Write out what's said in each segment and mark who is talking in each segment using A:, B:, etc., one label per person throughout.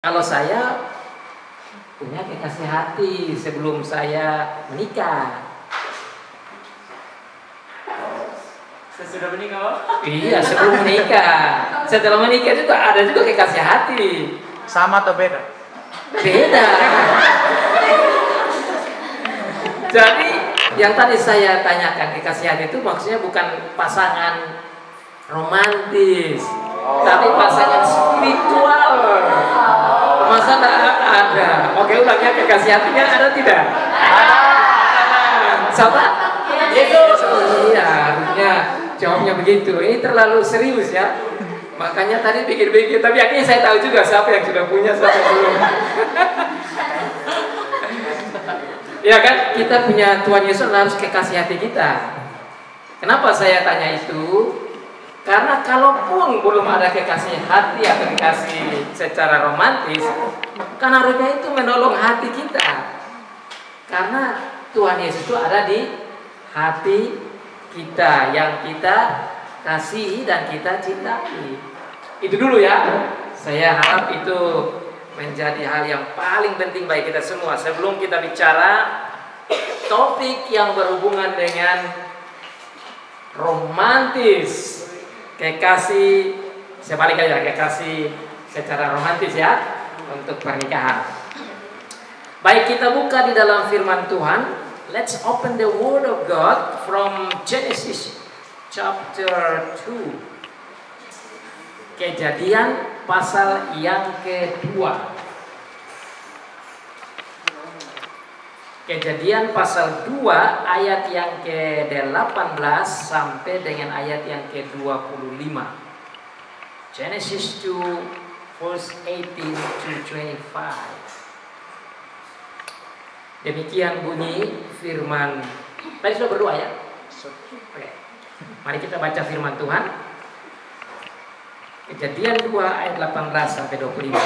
A: Kalau saya punya kekasih hati sebelum saya menikah.
B: Sesudah menikah?
A: Iya, sebelum menikah. Setelah menikah juga ada juga kekasih hati.
B: Sama atau beda?
A: Beda. Jadi yang tadi saya tanyakan kekasih hati itu maksudnya bukan pasangan romantis, tapi pasangan spiritual. Masa ada? Oke, ulangnya kekasih hatinya ada tidak? Ada. Sama? Itu. Iya, harusnya jawabnya begitu. Ini terlalu serius ya. Makanya tadi pikir-pikir, tapi akhirnya saya tahu juga siapa yang sudah punya, siapa yang belum. Ya kan, kita punya Tuhan Yesus harus kekasih hati kita. Kenapa saya tanya itu? Karena kalaupun belum ada kekasih hati atau kekasih secara romantis, kan harusnya itu menolong hati kita. Karena Tuhan Yesus itu ada di hati kita yang kita kasihi dan kita cintai. Itu dulu ya. Saya harap itu menjadi hal yang paling penting bagi kita semua. Sebelum kita bicara topik yang berhubungan dengan romantis, kekasih, sebaliknya kekasih secara romantis ya, untuk pernikahan. Baik, kita buka di dalam firman Tuhan. Let's open the Word of God from Genesis chapter 2. Kejadian pasal yang kedua. Kejadian pasal 2 ayat yang ke-18 sampai dengan ayat yang ke-25. Genesis 2 verse 18 to 25. Demikian bunyi firman. Tadi sudah berdoa ya? Oke. Mari kita baca firman Tuhan. Kejadian 2 ayat 18 sampai 25.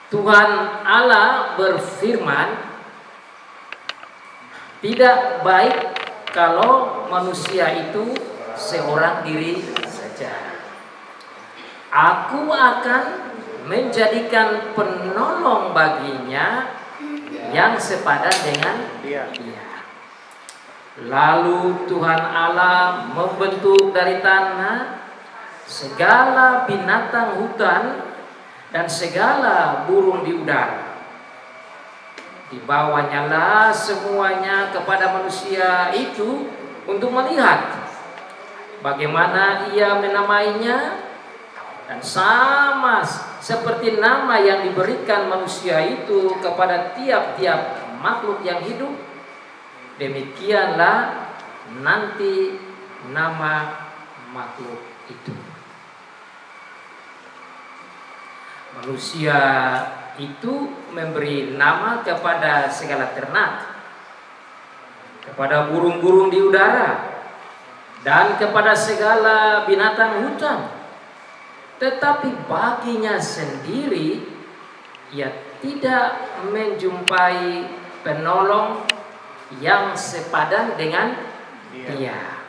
A: Tuhan Allah berfirman, tidak baik kalau manusia itu seorang diri saja. Aku akan menjadikan penolong baginya yang sepadan dengan dia. Lalu Tuhan Allah membentuk dari tanah segala binatang hutan dan segala burung di udara. Dibawanya lah semuanya kepada manusia itu untuk melihat bagaimana ia menamainya, dan sama seperti nama yang diberikan manusia itu kepada tiap-tiap makhluk yang hidup, demikianlah nanti nama makhluk itu. Manusia itu memberi nama kepada segala ternak, kepada burung-burung di udara, dan kepada segala binatang hutan. Tetapi baginya sendiri ia tidak menjumpai penolong yang sepadan dengan dia.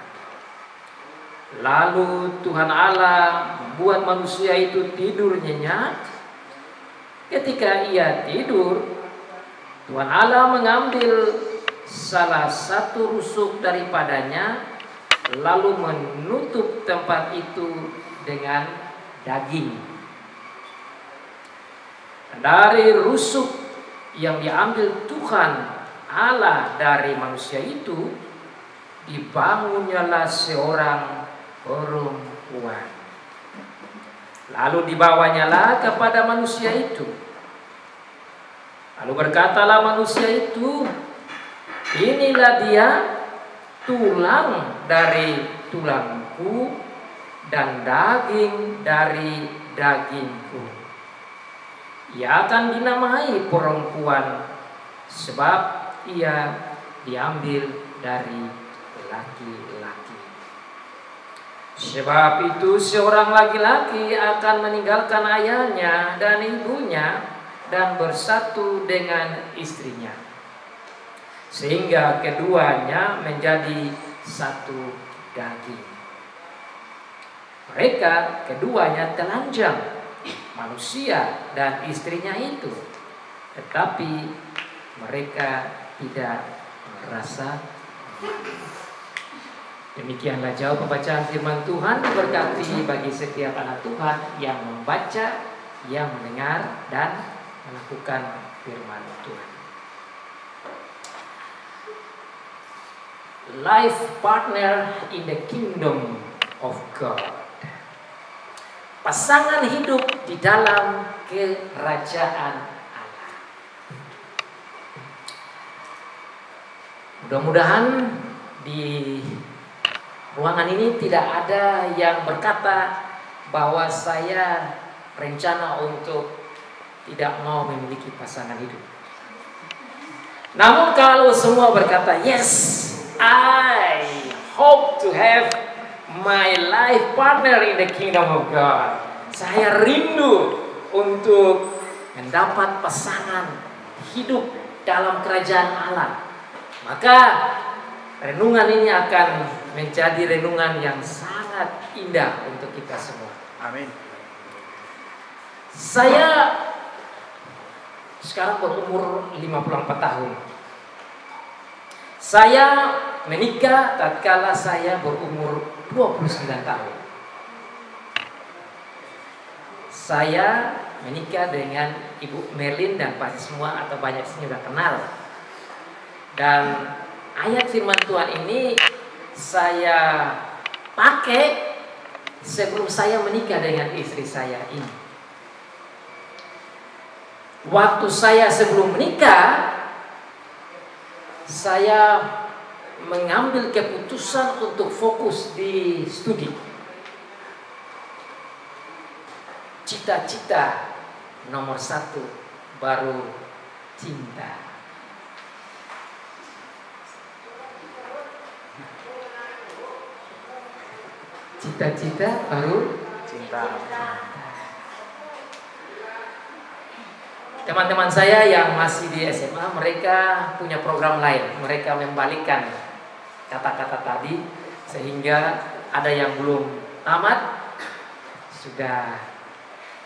A: Lalu Tuhan Allah membuat manusia itu tidur nyenyak. Ketika ia tidur, Tuhan Allah mengambil salah satu rusuk daripadanya, lalu menutup tempat itu dengan daging. Dari rusuk yang diambil Tuhan Allah dari manusia itu, dibangunnyalah seorang perempuan. Lalu dibawanyalah kepada manusia itu. Lalu berkatalah manusia itu, inilah dia, tulang dari tulangku dan daging dari dagingku. Ia akan dinamai perempuan, sebab ia diambil dari laki-laki. Sebab itu seorang laki-laki akan meninggalkan ayahnya dan ibunya dan bersatu dengan istrinya, sehingga keduanya menjadi satu daging. Mereka keduanya telanjang, manusia dan istrinya itu, tetapi mereka tidak merasa. Demikianlah jauh pembacaan firman Tuhan. Berkati bagi setiap anak Tuhan yang membaca, yang mendengar dan melakukan firman Tuhan. Life partner in the kingdom of God. Pasangan hidup di dalam kerajaan Allah. Mudah-mudahan di ruangan ini tidak ada yang berkata bahwa saya rencana untuk tidak mau memiliki pasangan hidup. Namun kalau semua berkata, yes, I hope to have my life partner in the kingdom of God. Saya rindu untuk mendapat pasangan hidup dalam kerajaan Allah. Maka renungan ini akan menjadi renungan yang sangat indah untuk kita semua.
B: Amin.
A: Saya sekarang berumur 54 tahun. Saya menikah tatkala saya berumur 29 tahun. Saya menikah dengan Ibu Merlin dan pasti semua atau banyak sini sudah kenal. Dan ayat firman Tuhan ini saya pakai sebelum saya menikah dengan istri saya ini. Waktu saya sebelum menikah, saya mengambil keputusan untuk fokus di studi. Cita-cita nomor 1 baru cinta. Cita-cita baru
B: Cinta.
A: Teman-teman saya yang masih di SMA, mereka punya program lain. Mereka membalikkan kata-kata tadi, sehingga ada yang belum tamat sudah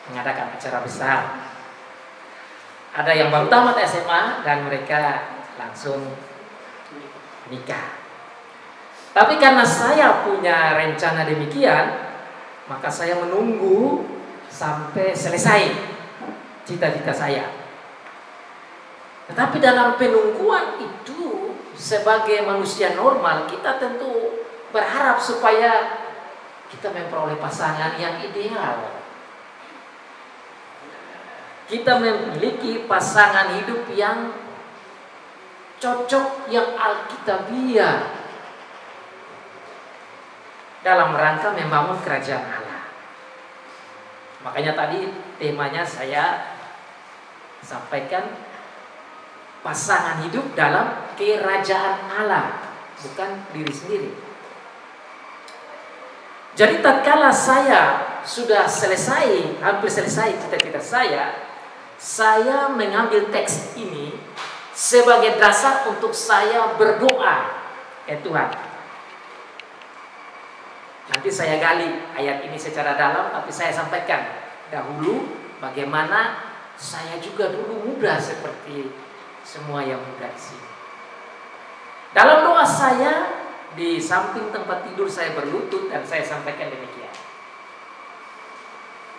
A: mengadakan acara besar. Ada yang baru tamat SMA dan mereka langsung nikah. Tapi karena saya punya rencana demikian, maka saya menunggu sampai selesai cita-cita saya. Tetapi dalam penungguan itu, sebagai manusia normal, kita tentu berharap supaya kita memperoleh pasangan yang ideal. Kita memiliki pasangan hidup yang cocok, yang alkitabiah, dalam rangka membangun kerajaan Allah. Makanya tadi temanya saya sampaikan pasangan hidup dalam kerajaan Allah, bukan diri sendiri. Jadi tatkala saya sudah selesai, hampir selesai cita-cita saya mengambil teks ini sebagai dasar untuk saya berdoa ke Tuhan. Nanti saya gali ayat ini secara dalam, tapi saya sampaikan dahulu bagaimana saya juga dulu muda seperti semua yang muda di sini. Dalam doa saya, di samping tempat tidur saya berlutut dan saya sampaikan demikian.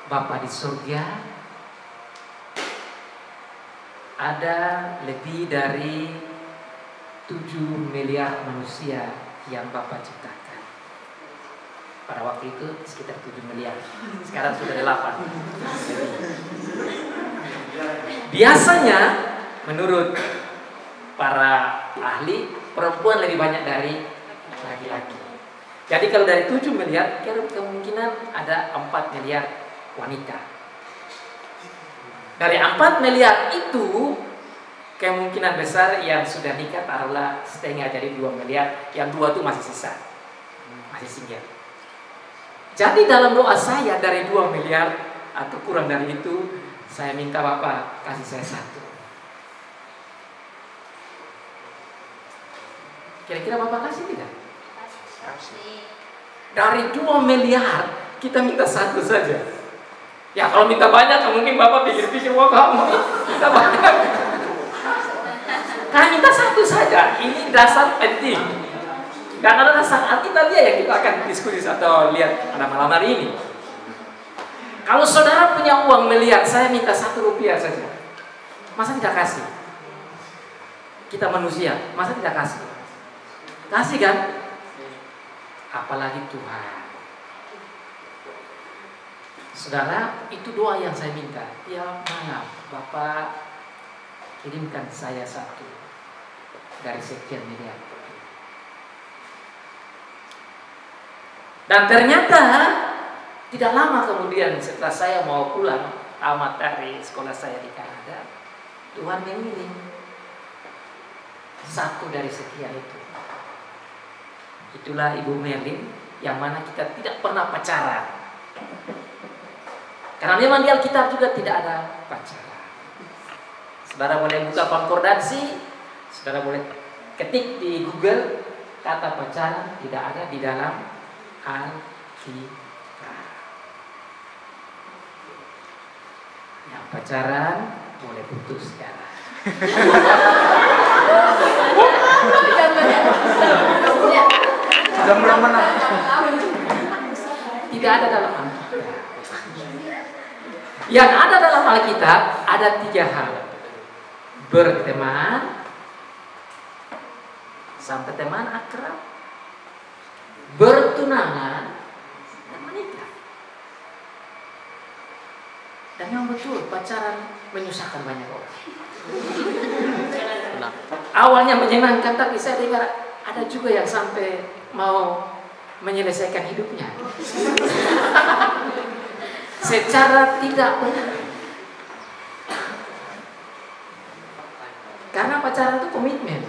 A: Bapa di surga, ada lebih dari 7 miliar manusia yang Bapa ciptakan. Pada waktu itu sekitar 7 miliar. Sekarang sudah 8. Biasanya menurut para ahli, perempuan lebih banyak dari laki-laki. Jadi kalau dari 7 miliar, kemungkinan ada 4 miliar wanita. Dari 4 miliar itu, kemungkinan besar yang sudah nikah taruhlah setengah, jadi 2 miliar. Yang 2 itu masih sisa, masih single. Jadi dalam doa saya, dari 2 miliar atau kurang dari itu, saya minta Bapak kasih saya 1. Kira-kira Bapak kasih tidak?
B: Kasih.
A: Dari 2 miliar kita minta 1 saja. Ya kalau minta banyak mungkin Bapak pikir-pikir, wah kamu minta banyak. Karena minta satu saja, ini dasar penting. Dan ada dasar Alkitabiah yang kita akan diskusi atau lihat pada malam hari ini. Kalau saudara punya uang miliar, saya minta 1 rupiah saja, masa tidak kasih? Kita manusia, masa tidak kasih? Kasih kan? Apalagi Tuhan. Saudara, itu doa yang saya minta. Ya mana Bapak kirimkan saya 1 dari sekian miliar. Dan ternyata tidak lama kemudian setelah saya mau pulang tamat dari sekolah saya di Kanada, Tuhan mengirim 1 dari sekian itu. Itulah Ibu Merlin, yang mana kita tidak pernah pacaran. Karena memang di Alkitab juga tidak ada pacaran. Saudara boleh buka konkordansi, saudara boleh ketik di Google, kata pacaran tidak ada di dalam Alkitab. Yang pacaran boleh putus sekarang.
B: Sudah mulai menang.
A: Tidak ada dalam Alkitab. Yang ada dalam Alkitab ada 3 hal. Berteman, sampai teman akrab, bertunangan, dan menikah. Dan yang betul, pacaran menyusahkan banyak orang. Awalnya menyenangkan, tapi saya dengar ada juga yang sampai mau menyelesaikan hidupnya secara tidak benar. Karena pacaran itu komitmen.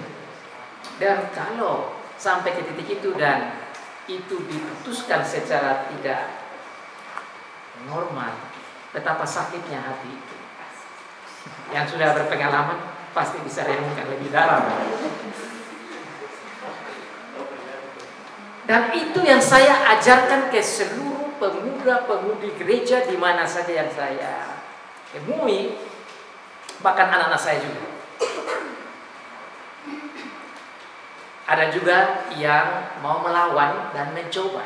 A: Dan kalau sampai ke titik itu dan itu diputuskan secara tidak normal, betapa sakitnya hati itu. Yang sudah berpengalaman pasti bisa renungkan lebih dalam. Dan itu yang saya ajarkan ke seluruh pemuda-pemudi gereja di mana saja yang saya temui, bahkan anak-anak saya juga. Ada juga yang mau melawan dan mencoba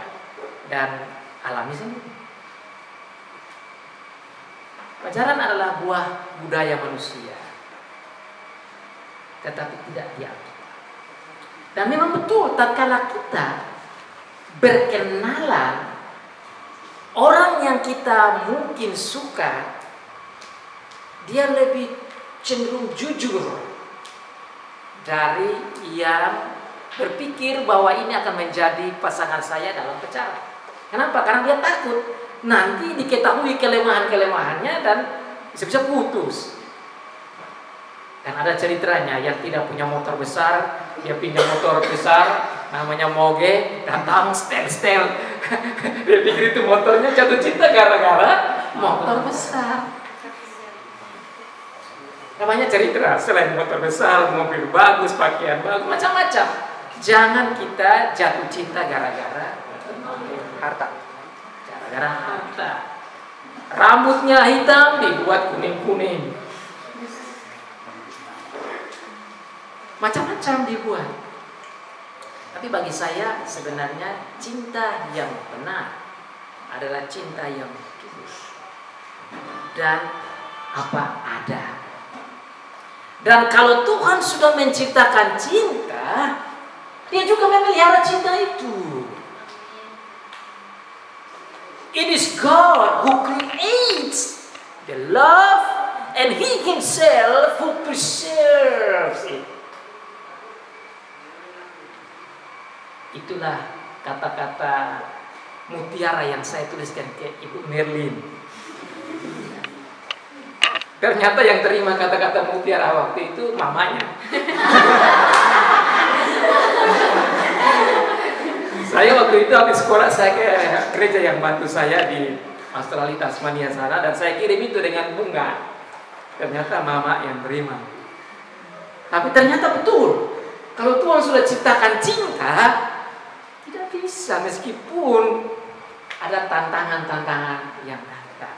A: dan alami sendiri. Pacaran adalah buah budaya manusia, tetapi tidak diatur. Dan memang betul, tatkala kita berkenalan orang yang kita mungkin suka, dia lebih cenderung jujur dari yang berpikir bahwa ini akan menjadi pasangan saya dalam pacaran. Kenapa? Karena dia takut nanti diketahui kelemahan-kelemahannya dan bisa-bisa putus. Dan ada ceritanya yang tidak punya motor besar, dia pinjam motor besar, namanya Moge, datang setel. Dia pikir itu motornya, jatuh cinta gara-gara motor besar. Namanya cerita, selain motor besar, mobil bagus, pakaian bagus, macam-macam. Jangan kita jatuh cinta gara-gara
B: Harta.
A: gara-gara harta. Rambutnya hitam dibuat kuning-kuning, macam-macam dibuat. Tapi bagi saya sebenarnya cinta yang benar adalah cinta yang tulus dan apa ada. Dan kalau Tuhan sudah menciptakan cinta, Dia juga memelihara cinta itu. It is God who creates the love and He Himself who preserves it. Itulah kata-kata mutiara yang saya tuliskan ke Ibu Merlin. Ternyata yang terima kata-kata mutiara waktu itu mamanya. Saya waktu itu habis sekolah, saya ke gereja yang bantu saya di Australia, Tasmania sana, dan saya kirim itu dengan bunga. Ternyata mama yang terima. Tapi ternyata betul, kalau Tuhan sudah ciptakan cinta, tidak bisa meskipun ada tantangan-tantangan yang datang.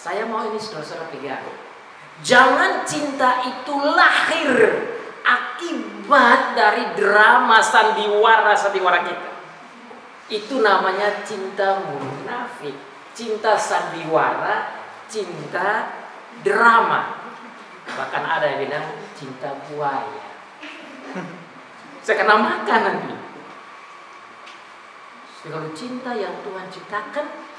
A: Saya mau ini saudara-saudara pegang. Jangan cinta itu lahir akibat dari drama sandiwara kita. Itu namanya cinta munafik, cinta sandiwara, cinta drama. Bahkan ada yang bilang cinta buaya. Saya kena makan nanti. Kalau cinta yang Tuhan ciptakan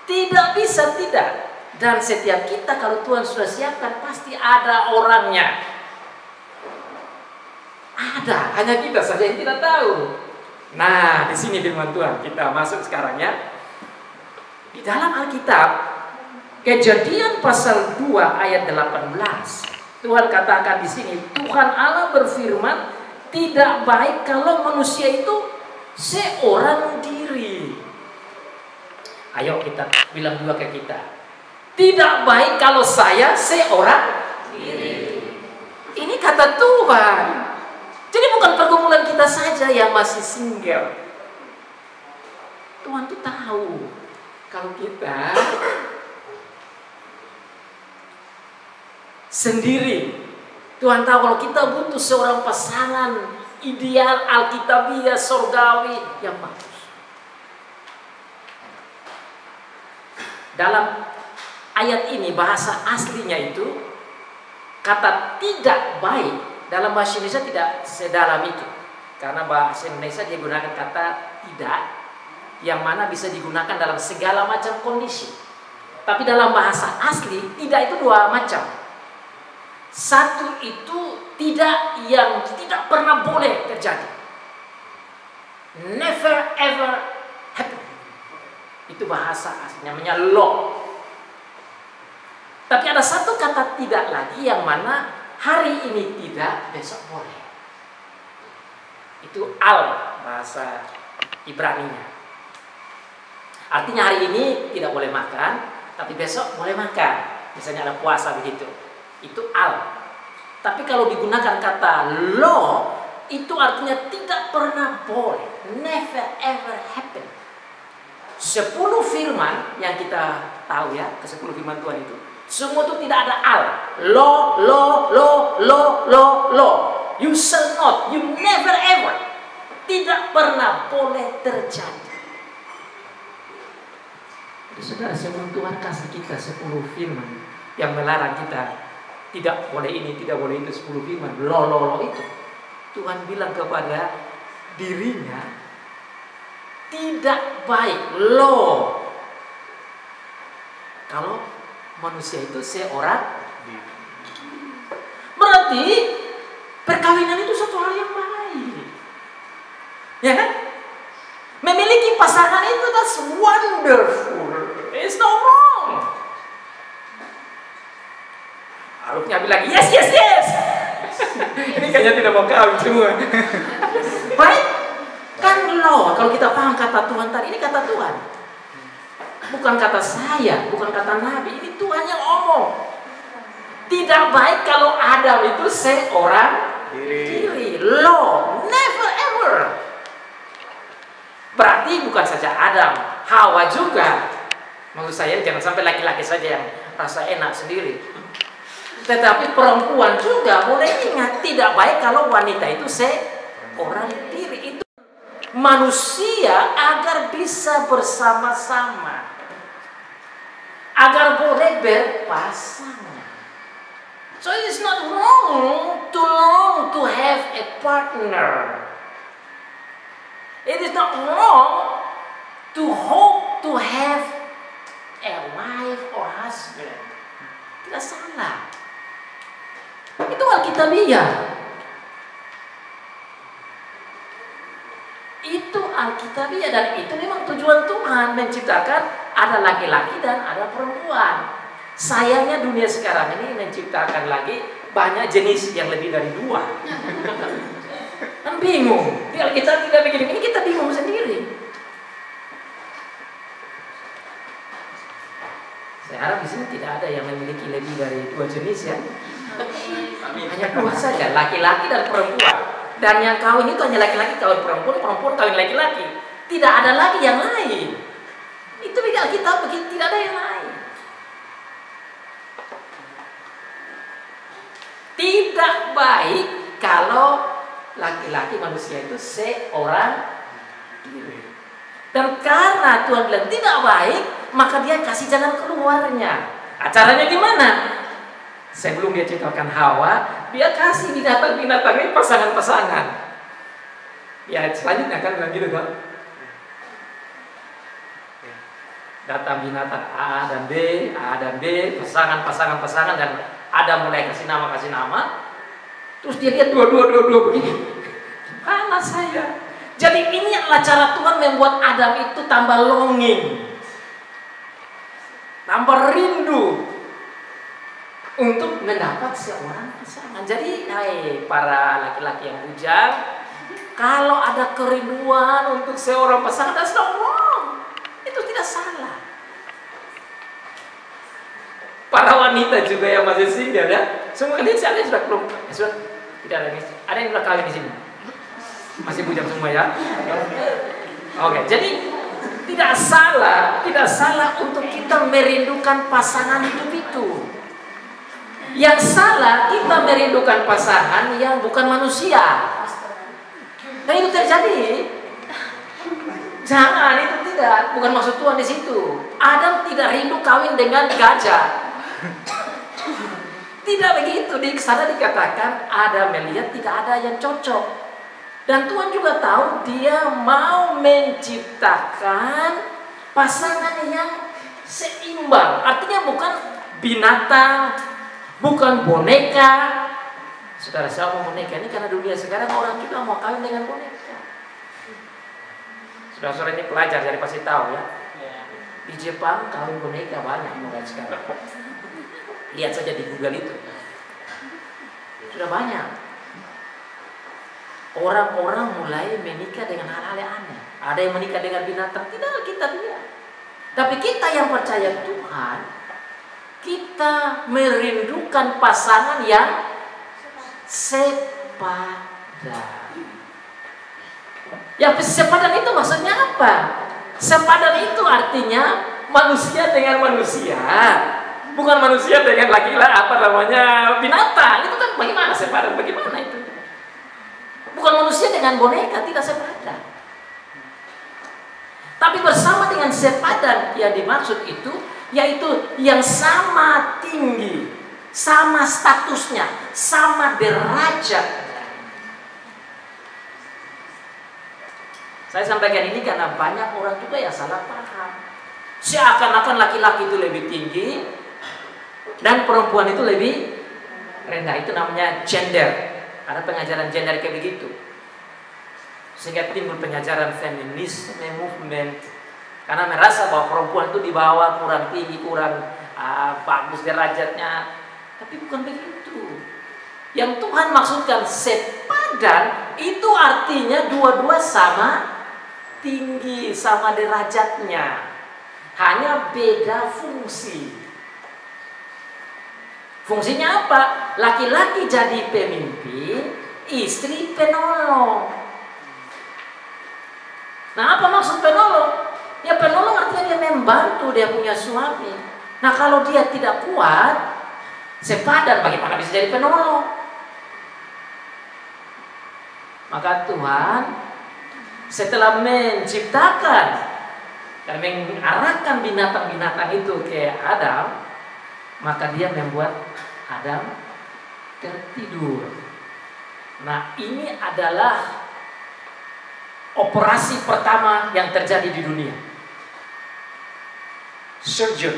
A: tidak bisa tidak. Dan setiap kita kalau Tuhan sudah siapkan pasti ada orangnya. Ada, hanya kita saja yang tidak tahu. Nah, di sini firman Tuhan. Kita masuk sekarang ya. Di dalam Alkitab, Kejadian pasal 2 ayat 18. Tuhan katakan di sini, Tuhan Allah berfirman, tidak baik kalau manusia itu seorang diri. Ayo kita bilang juga ke kita. Tidak baik kalau saya seorang diri. Ini kata Tuhan. Jadi bukan pergumulan kita saja yang masih single. Tuhan tuh tahu kalau kita sendiri. Tuhan tahu kalau kita butuh seorang pasangan ideal, alkitabiah, surgawi yang bagus. Dalam ayat ini bahasa aslinya itu kata tidak baik dalam bahasa Indonesia tidak sedalam itu. Karena bahasa Indonesia dia gunakan kata tidak yang mana bisa digunakan dalam segala macam kondisi. Tapi dalam bahasa asli tidak itu dua macam. Satu itu tidak yang tidak pernah boleh terjadi. Never ever happen. Itu bahasa aslinya namanya law. Tapi ada satu kata tidak lagi yang mana hari ini tidak, besok boleh. Itu al bahasa Ibraninya. Artinya hari ini tidak boleh makan, tapi besok boleh makan. Misalnya ada puasa begitu. Itu al. Tapi kalau digunakan kata law, itu artinya tidak pernah boleh. Never ever happen. 10 firman yang kita tahu ya, ke 10 firman Tuhan itu. Semua itu tidak ada al. Law. You shall not, you never ever. Tidak pernah boleh terjadi. Saudara, sebelum Tuhan kasih kita 10 firman yang melarang kita tidak boleh ini, tidak boleh itu, 10 firman lo itu, Tuhan bilang kepada dirinya tidak baik lo kalau manusia itu seorang diri. Berarti perkawinan itu satu hal yang baik, ya kan? Memiliki pasangan itu that's wonderful. It's no wrong. Harusnya bilang yes. Ini kayaknya tidak mau kawin semua. Baik kan lo, kalau kita paham kata Tuhan tadi, ini kata Tuhan. Bukan kata saya, bukan kata Nabi, ini Tuhan yang ngomong. Tidak baik kalau Adam itu seorang diri. Lo, never ever. Berarti bukan saja Adam, Hawa juga. Maksud saya jangan sampai laki-laki saja yang rasa enak sendiri. Tetapi perempuan juga boleh ingat, tidak baik kalau wanita itu seorang diri. Itu manusia agar bisa bersama-sama, agar boleh berpasangan. So it is not wrong to have a partner. It is not wrong to hope to have a wife or husband. Tidak salah. Itu alkitabiah. Itu alkitabiah dan itu memang tujuan Tuhan menciptakan ada laki-laki dan ada perempuan. Sayangnya dunia sekarang ini menciptakan lagi banyak jenis yang lebih dari 2. Kan bingung. Di Alkitab tidak begini, ini kita bingung sendiri. Saya harap di sini tidak ada yang memiliki lebih dari 2 jenis ya. Hanya 2 saja, laki-laki dan perempuan. Dan yang kawin itu hanya laki-laki kawin perempuan, perempuan kawin laki-laki. Tidak ada lagi yang lain. Itu beda kita begitu, tidak ada yang lain. tidak baik kalau laki-laki manusia itu seorang diri. Dan karena Tuhan bilang tidak baik, maka dia kasih jalan keluarnya. Acaranya gimana? Sebelum dia ciptakan Hawa, dia kasih binatang-binatang ini pasangan-pasangan. Ya selanjutnya kan bilang gitu kan. Datang binatang A dan B, pasangan, dan Adam mulai kasih nama. Terus dia lihat dua begini. Mana saya? Jadi ini adalah cara Tuhan membuat Adam itu tambah longing, tambah rindu untuk mendapat seorang pasangan. Jadi, hai para laki-laki yang bujang, kalau ada kerinduan untuk seorang pasangan, that's not wrong. Itu tidak salah. Para wanita juga yang masih single ya, semua kalian ada sudah belum? Sudah tidak ada nih. Ada yang sudah kawin di sini? Masih bujang semua ya? Oke, jadi tidak salah untuk kita merindukan pasangan hidup itu. Yang salah kita merindukan pasangan yang bukan manusia. Nah itu terjadi. Jangan, itu tidak, bukan maksud Tuhan di situ. Adam tidak rindu kawin dengan gajah. Tidak begitu. Di sana dikatakan Adam melihat tidak ada yang cocok. Dan Tuhan juga tahu dia mau menciptakan pasangan yang seimbang. Artinya bukan binatang, bukan boneka. Saudara, saya mau boneka ini karena dunia sekarang orang juga mau kawin dengan boneka. Saudara-saudara ini pelajar jadi pasti tahu ya. Di Jepang kawin boneka banyak mulai sekarang. Lihat saja di Google itu. Sudah banyak. Orang-orang mulai menikah dengan hal-hal yang aneh. Ada yang menikah dengan binatang, tidak kita lihat. Tapi kita yang percaya Tuhan, kita merindukan pasangan yang sepadan. Ya sepadan itu maksudnya apa? Sepadan itu artinya manusia dengan manusia, bukan manusia dengan binatang. Itu kan bagaimana sepadan? Bagaimana itu? Bukan manusia dengan boneka, tidak sepadan. Tapi bersama dengan sepadan yang dimaksud itu, yaitu yang sama tinggi, sama statusnya, sama derajatnya. Saya sampaikan ini karena banyak orang juga yang salah paham. Seakan-akan laki-laki itu lebih tinggi dan perempuan itu lebih rendah. Itu namanya gender. Ada pengajaran gender kayak begitu, sehingga timbul pengajaran feminisme movement karena merasa bahwa perempuan itu di bawah, kurang tinggi, kurang bagus derajatnya. Tapi bukan begitu. Yang Tuhan maksudkan sepadan itu artinya dua-dua sama tinggi, sama derajatnya, hanya beda fungsi. Fungsinya apa? Laki-laki jadi pemimpin, istri penolong. Nah, apa maksud penolong? Ya penolong artinya dia membantu dia punya suami. Nah, kalau dia tidak kuat, sepadan bagaimana bisa jadi penolong? Maka Tuhan setelah menciptakan dan mengarahkan binatang-binatang itu ke Adam, maka dia membuat Adam tertidur. Nah, ini adalah operasi pertama yang terjadi di dunia. Surgeon.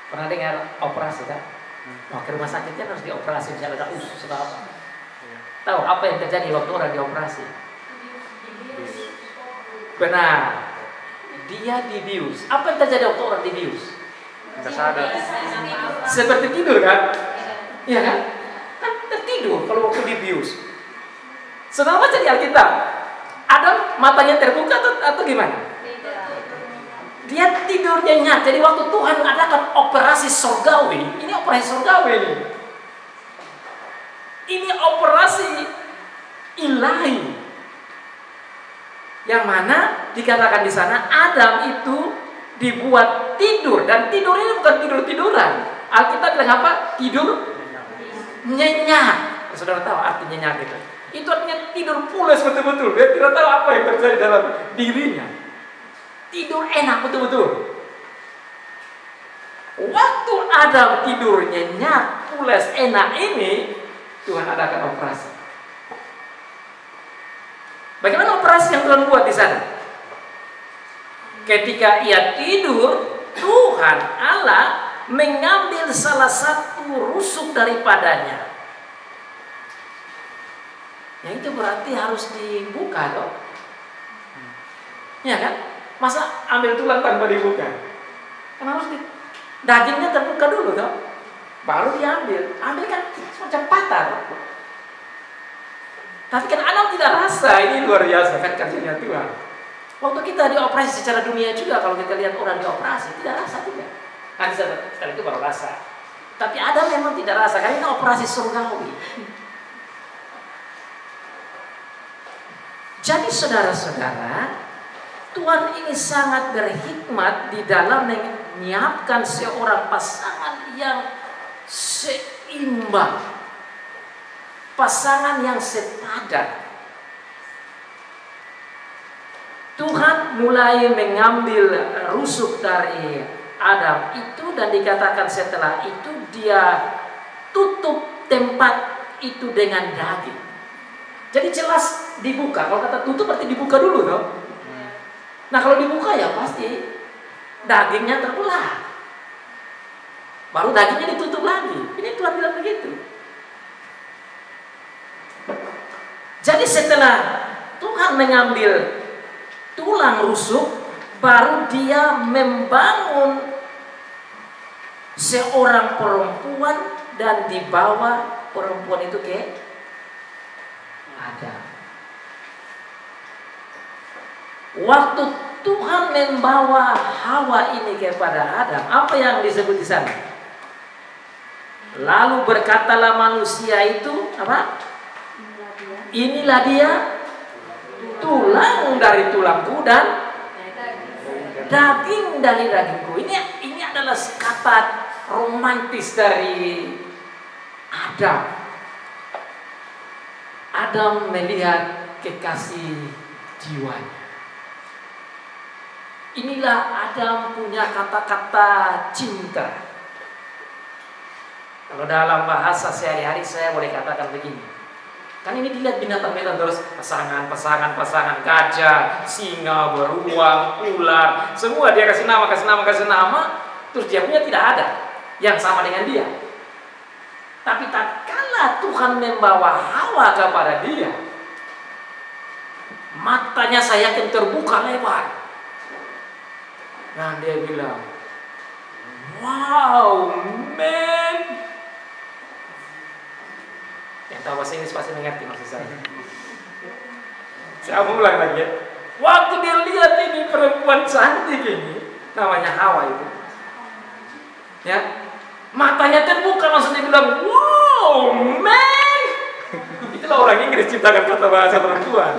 A: Pernah dengar operasi kan? Ke rumah sakitnya harus dioperasi, misalnya ada usus atau apa. Tahu apa yang terjadi waktu orang dioperasi? Benar. Dia dibius. Apa yang terjadi waktu orang dibius?
B: Nggak sadar.
A: Seperti tidur kan? Iya kan? Kan tertidur kalau waktu dibius. Saudara baca di Alkitab, Adam matanya terbuka atau gimana? Dia tidur nyenyak. Jadi waktu Tuhan mengadakan operasi surgawi, ini operasi surgawi ini. Ini operasi ilahi. Yang mana dikatakan di sana Adam itu dibuat tidur, dan tidur ini bukan tidur-tiduran. Alkitab bilang apa? Tidur Nyenyak. Saudara tahu arti nyenyak itu? Itu artinya tidur pulas betul-betul. Dia tidak tahu apa yang terjadi dalam dirinya. Tidur enak betul-betul. Waktu Adam tidur nyenyak, pulas, enak ini, Tuhan adakan operasi. Bagaimana operasi yang Tuhan buat di sana? Ketika ia tidur, Tuhan Allah mengambil salah satu rusuk daripadanya. Ya itu berarti harus dibuka toh. Ya kan? Masa ambil tulang tanpa dibuka? Kan harus dagingnya terbuka dulu toh. Baru diambil. Ambil kan semacam patah toh. Tapi kan Adam tidak rasa. Ini luar biasa kan kerjanya Tuhan. Waktu kita dioperasi secara dunia juga, kalau kita lihat orang dioperasi tidak rasa juga. Nanti setelah itu baru rasa. Tapi Adam memang tidak rasa karena ini operasi surgawi. Jadi saudara-saudara, Tuhan ini sangat berhikmat di dalam menyiapkan seorang pasangan yang seimbang, pasangan yang sepadan. Tuhan mulai mengambil rusuk dari Adam itu dan dikatakan setelah itu dia tutup tempat itu dengan daging. Jadi jelas dibuka. Kalau kata tutup berarti dibuka dulu toh. Nah kalau dibuka ya pasti dagingnya terbelah. Baru dagingnya ditutup lagi. Ini Tuhan bilang begitu. Jadi setelah Tuhan mengambil tulang rusuk, baru dia membangun seorang perempuan dan dibawa perempuan itu ke Adam. Waktu Tuhan membawa Hawa ini kepada Adam, apa yang disebut di sana? Lalu berkatalah manusia itu apa? Inilah dia, tulang dari tulangku dan daging dari dagingku. Ini adalah kata romantis dari Adam. Adam melihat kekasih jiwanya. Inilah Adam punya kata-kata cinta. Kalau dalam bahasa sehari-hari saya boleh katakan begini. Kan ini dilihat binatang-binatang terus pasangan, gajah, singa, beruang, ular, semua dia kasih nama, terus dia punya tidak ada yang sama dengan dia. Tapi tatkala Tuhan membawa Hawa kepada dia, matanya saya akan terbuka lebar. Nah dia bilang, wow, man. Yang tahu bahasa Inggris pasti mengerti maksud saya. Saya mau ulang lagi ya. Waktu dia lihat ini perempuan cantik ini, namanya Hawa itu, ya, matanya terbuka langsung dia bilang, wow, man. Itulah orang Inggris ciptakan kata bahasa perempuan.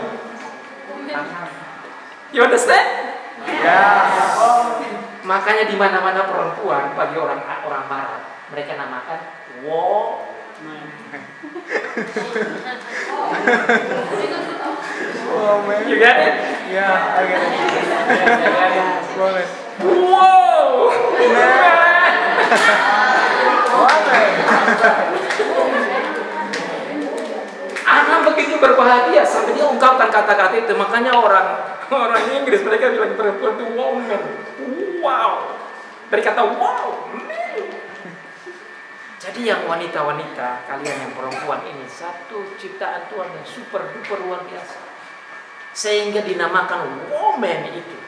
A: You understand? Ya. Makanya di mana-mana perempuan bagi orang Barat mereka namakan wow.
B: Oh man.
A: You get it?
B: Yeah, I get it. Boleh.
A: Wow.
B: Boleh.
A: Anak begitu berbahagia sampai dia ungkapkan kata-kata itu. Makanya orang Inggris mereka bilang perempuan itu wow man. Wow. Dari kata wow. Jadi yang wanita-wanita, kalian yang perempuan ini satu ciptaan Tuhan yang super duper luar biasa. Sehingga dinamakan woman itu.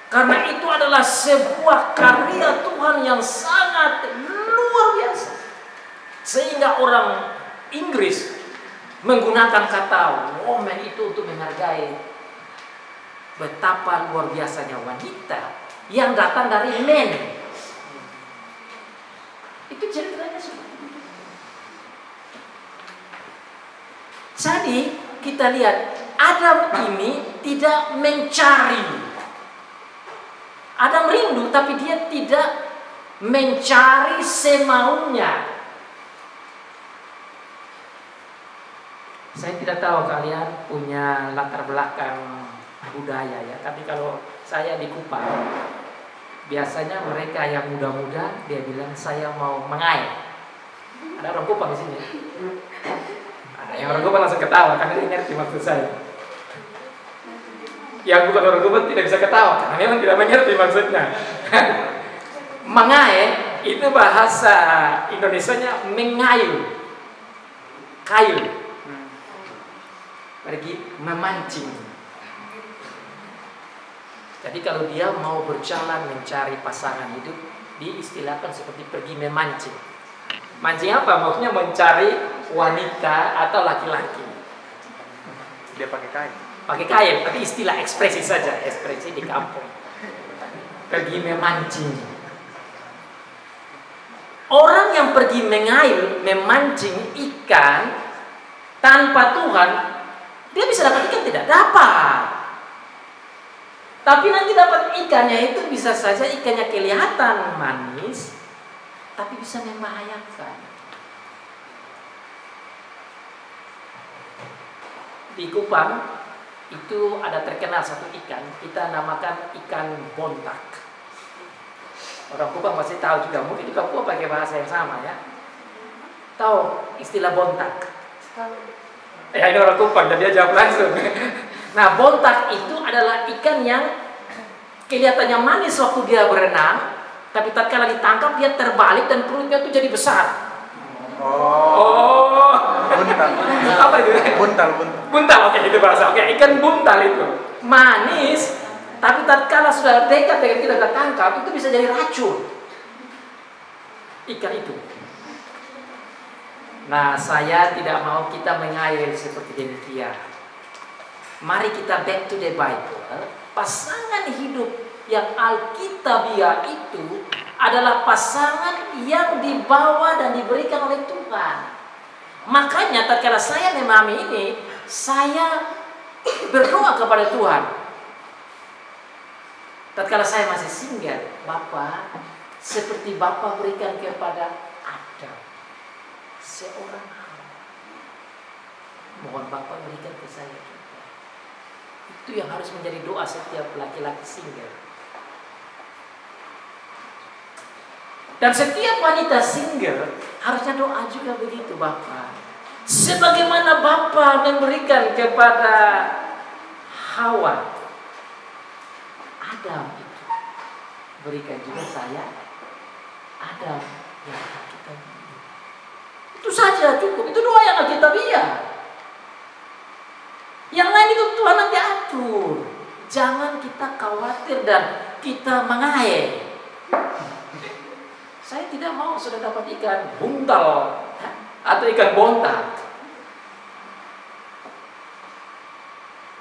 A: Karena itu adalah sebuah karya Tuhan yang sangat luar biasa. Sehingga orang Inggris menggunakan kata woman itu untuk menghargai betapa luar biasanya wanita yang datang dari men. Itu ceritanya seperti itu. Jadi kita lihat Adam ini tidak mencari. Adam rindu tapi dia tidak mencari semaunya. Saya tidak tahu kalian punya latar belakang budaya ya, tapi kalau saya di Kupang, biasanya mereka yang muda-muda dia bilang saya mau mengail. Ada orang Kupang di sini. Ada yang orang Kupang langsung ketawa karena dia ngerti maksud saya. Yang bukan orang Kupang tidak bisa ketawa karena memang tidak mengerti maksudnya. Mengail itu bahasa Indonesianya mengail, kail, pergi memancing. Jadi kalau dia mau berjalan mencari pasangan hidup, diistilahkan seperti pergi memancing. Mancing apa? Maksudnya mencari wanita atau laki-laki.
B: Dia pakai kain.
A: Pakai kail, tapi istilah ekspresi saja, ekspresi di kampung. Pergi memancing. Orang yang pergi mengail, memancing ikan tanpa Tuhan, dia bisa dapat ikan tidak? Dapat. Tapi nanti dapat ikannya itu bisa saja ikannya kelihatan manis, tapi bisa membahayakan. Di Kupang itu ada terkenal satu ikan, kita namakan ikan bontak. Orang Kupang pasti tahu juga, mungkin di Papua pakai bahasa yang sama ya. Tahu istilah bontak? Ya ini orang Kupang, jadi dia jawab langsung. Nah, bontak itu adalah ikan yang kelihatannya manis waktu dia berenang, tapi tatkala ditangkap dia terbalik dan perutnya itu jadi besar. Oh.
B: Buntal.
A: Apa itu?
B: Buntal.
A: Buntal, oke itu bahasa. Oke, ikan buntal itu manis, tapi tatkala sudah dekat dengan kita tangkap itu bisa jadi racun. Ikan itu. Nah, saya tidak mau kita mengalir seperti demikian. Mari kita back to the Bible. Pasangan hidup yang Alkitabiah itu adalah pasangan yang dibawa dan diberikan oleh Tuhan. Makanya tatkala saya memahami ini, saya berdoa kepada Tuhan. Tatkala saya masih single, Bapa, seperti Bapa berikan kepada Adam seorang Hawa, mohon Bapa berikan ke saya juga. Itu yang harus menjadi doa setiap laki-laki single. Dan setiap wanita single harusnya doa juga begitu, Bapa. Sebagaimana Bapa memberikan kepada Hawa, Adam itu, berikan juga saya Adam yang kita. Itu saja cukup. Itu doa yang Alkitabiah. Yang lain itu Tuhan nanti atur. Jangan kita khawatir dan kita mengail. Saya tidak mau sudah dapat ikan buntal atau ikan bontak.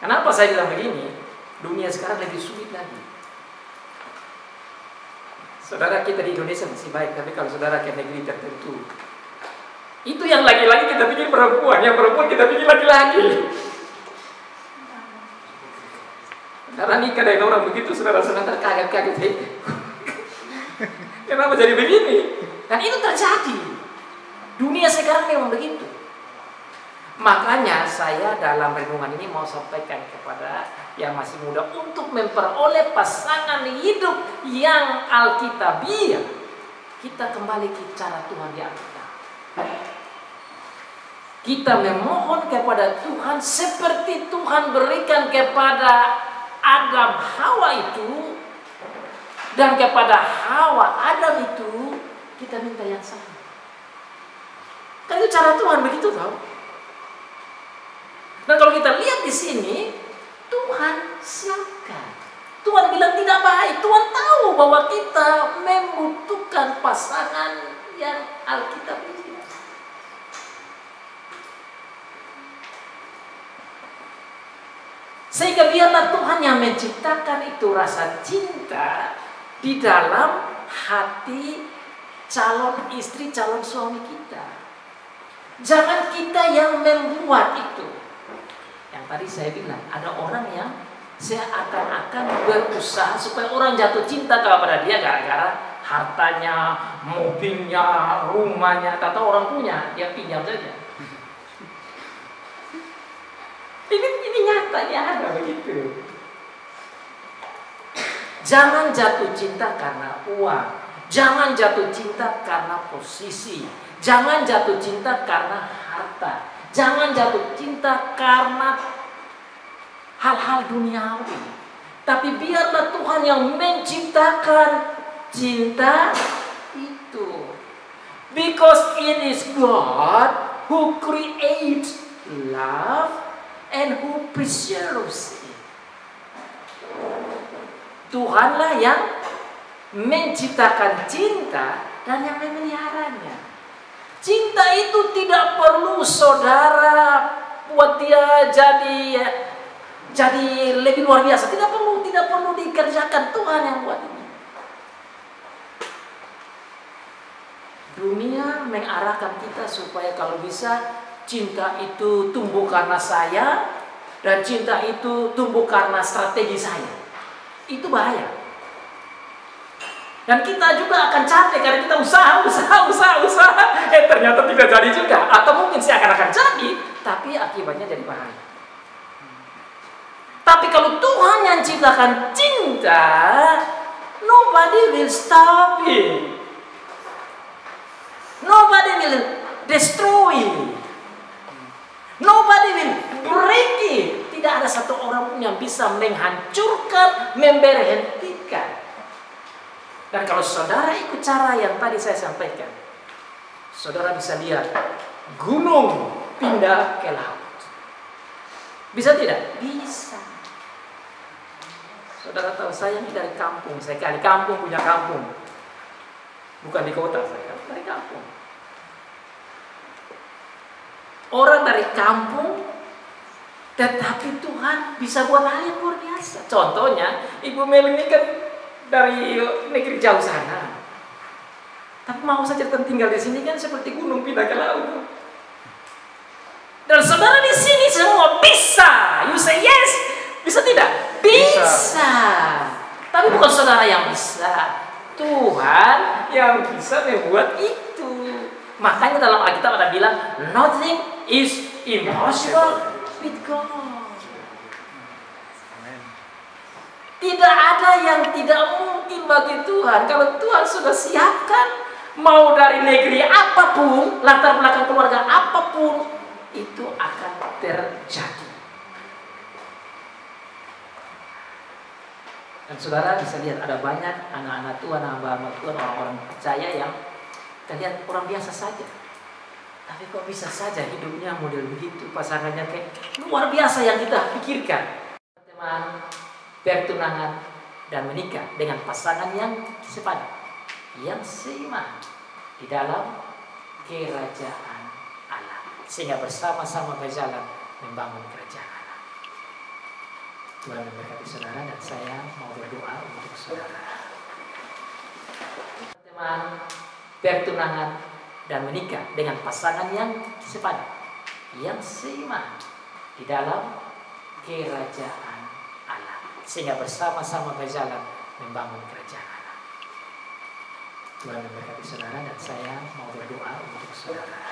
A: Kenapa saya bilang begini? Dunia sekarang lebih sulit lagi. Saudara kita di Indonesia masih baik, tapi kalau saudara ke negeri tertentu, itu yang laki-laki kita pikir perempuan, yang perempuan kita pikir laki-laki. Karena nikah dengan orang begitu, saudara-saudara kaget-kaget. Kenapa jadi begini? Dan itu terjadi. Dunia sekarang memang begitu. Makanya saya dalam renungan ini mau sampaikan kepada yang masih muda untuk memperoleh pasangan hidup yang Alkitabiah. Kita kembali ke cara Tuhan di Alkitab. Kita memohon kepada Tuhan seperti Tuhan berikan kepada Adam Hawa itu, dan kepada Hawa Adam itu kita minta yang sama. Kan itu cara Tuhan begitu tau. Dan kalau kita lihat di sini, Tuhan siapkan. Tuhan bilang tidak baik. Tuhan tahu bahwa kita membutuhkan pasangan yang Alkitabiah. Sehingga biarlah Tuhan yang menciptakan itu rasa cinta di dalam hati calon istri, calon suami kita. Jangan kita yang membuat itu. Yang tadi saya bilang, ada orang yang seakan-akan berusaha supaya orang jatuh cinta kepada dia gara-gara hartanya, mobilnya, rumahnya, atau orang punya, dia pinjam saja. Ini nyatanya ada begitu. Jangan jatuh cinta karena uang. Jangan jatuh cinta karena posisi. Jangan jatuh cinta karena harta. Jangan jatuh cinta karena hal-hal duniawi. Tapi biarlah Tuhan yang menciptakan cinta itu. Because it is God who creates love and who preserves it. Tuhanlah yang menciptakan cinta dan yang memeliharanya. Cinta itu tidak perlu saudara buat dia jadi lebih luar biasa. Tidak perlu dikerjakan, Tuhan yang buat ini. Dunia mengarahkan kita supaya kalau bisa cinta itu tumbuh karena saya dan cinta itu tumbuh karena strategi saya. Itu bahaya. Dan kita juga akan capek karena kita usaha. Ternyata tidak jadi juga. Atau mungkin akan jadi, tapi akibatnya jadi bahaya. Tapi kalau Tuhan yang ciptakan cinta, nobody will stop it. Nobody will destroy it. Nobody will break it. Tidak ada satu orang pun yang bisa menghancurkan, memberhentikan. Dan kalau saudara ikut cara yang tadi saya sampaikan, saudara bisa lihat gunung pindah ke laut. Bisa tidak? Bisa. Saudara tahu saya ini dari kampung. Saya kali kampung punya kampung. Bukan di kota, saya dari kampung. Orang dari kampung, tetapi Tuhan bisa buat hal yang luar biasa. Contohnya, Ibu Mel ini kan dari negeri jauh sana. Tapi mau saja tinggal di sini kan seperti gunung pindah ke laut. Dan saudara di sini semua bisa. You say yes. Bisa tidak? Bisa. Tapi bukan saudara yang bisa. Tuhan yang bisa membuat itu. Makanya dalam Alkitab ada bilang, nothing is impossible with God. Tidak ada yang tidak mungkin bagi Tuhan. Kalau Tuhan sudah siapkan, mau dari negeri apapun, latar belakang keluarga apapun, itu akan terjadi. Dan saudara bisa lihat ada banyak anak-anak Tuhan, hamba-hamba Tuhan, orang-orang percaya yang terlihat orang biasa saja. Tapi kok bisa saja hidupnya model begitu, pasangannya kayak luar biasa yang kita pikirkan. Teman, bertunangan dan menikah dengan pasangan yang sepadan, yang seiman di dalam kerajaan Allah, sehingga bersama-sama berjalan membangun kerajaan Allah. Tuhan memberkati saudara dan saya mau berdoa untuk saudara. Teman, bertunangan dan menikah dengan pasangan yang sepadan, yang seiman di dalam kerajaan Allah, sehingga bersama-sama berjalan membangun kerajaan Allah. Tuhan memberkati saudara dan saya mau berdoa untuk saudara.